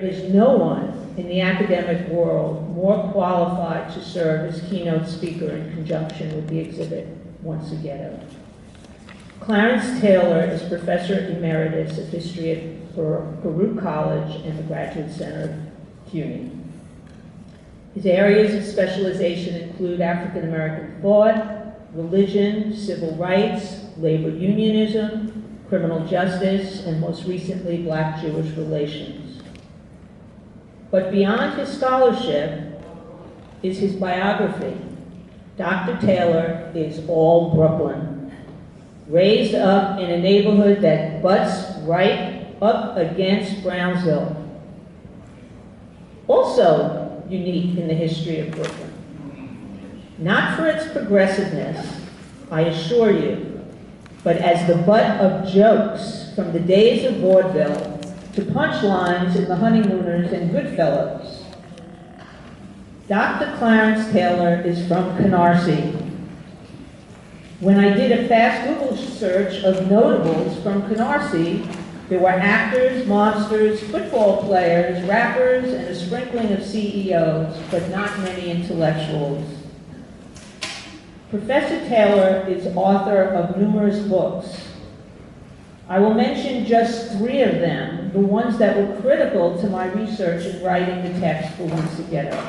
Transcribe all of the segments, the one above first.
is no one in the academic world more qualified to serve as keynote speaker in conjunction with the exhibit, Once a Ghetto. Clarence Taylor is Professor Emeritus of History at Baruch College and the Graduate Center of CUNY. His areas of specialization include African American thought, religion, civil rights, labor unionism, criminal justice, and most recently, Black-Jewish relations. But beyond his scholarship is his biography. Dr. Taylor is all Brooklyn, raised up in a neighborhood that butts right up against Brownsville. Also unique in the history of Brooklyn. Not for its progressiveness, I assure you, but as the butt of jokes from the days of vaudeville to punchlines in The Honeymooners and Goodfellas. Dr. Clarence Taylor is from Canarsie. When I did a fast Google search of notables from Canarsie, there were actors, mobsters, football players, rappers, and a sprinkling of CEOs, but not many intellectuals. Professor Taylor is author of numerous books. I will mention just 3 of them, the ones that were critical to my research in writing the text for Once a Ghetto.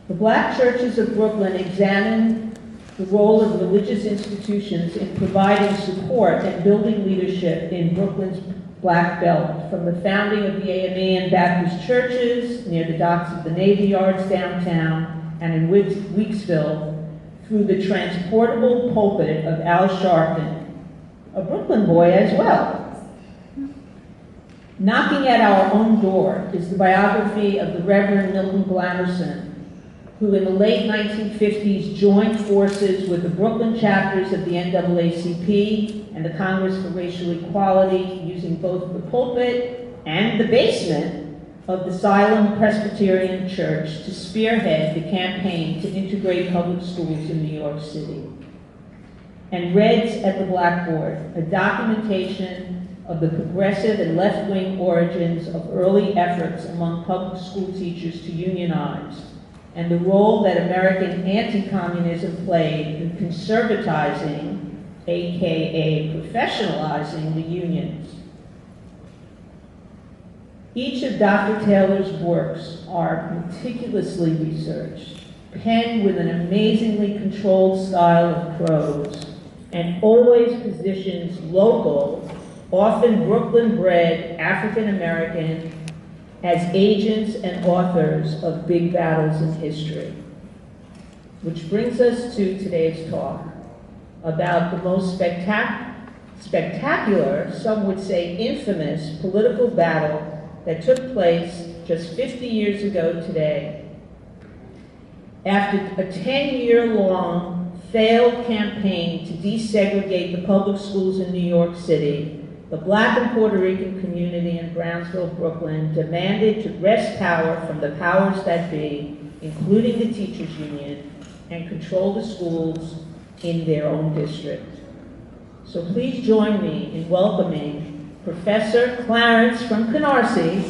The Black Churches of Brooklyn examine the role of religious institutions in providing support and building leadership in Brooklyn's Black Belt, from the founding of the AME and Baptist churches near the docks of the Navy Yards downtown and in Weeksville, through the transportable pulpit of Al Sharpton, a Brooklyn boy as well. Knocking at Our Own Door is the biography of the Reverend Milton Glamerson, who in the late 1950s joined forces with the Brooklyn chapters of the NAACP and the Congress for Racial Equality, using both the pulpit and the basement of the Siloam Presbyterian Church to spearhead the campaign to integrate public schools in New York City. And Reds at the Blackboard, a documentation of the progressive and left-wing origins of early efforts among public school teachers to unionize, and the role that American anti-communism played in conservatizing, aka professionalizing, the unions. Each of Dr. Taylor's works are meticulously researched, penned with an amazingly controlled style of prose, and always positions local, often Brooklyn-bred African-American as agents and authors of big battles in history. Which brings us to today's talk about the most spectacular, some would say infamous, political battle that took place just 50 years ago today. After a 10-year-long failed campaign to desegregate the public schools in New York City, the Black and Puerto Rican community in Brownsville, Brooklyn, demanded to wrest power from the powers that be, including the teachers union, and control the schools in their own district. So please join me in welcoming Professor Clarence from Canarsie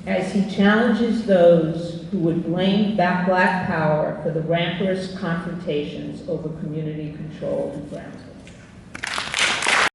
as he challenges those who would blame Black power for the rancorous confrontations over community control in Brownsville.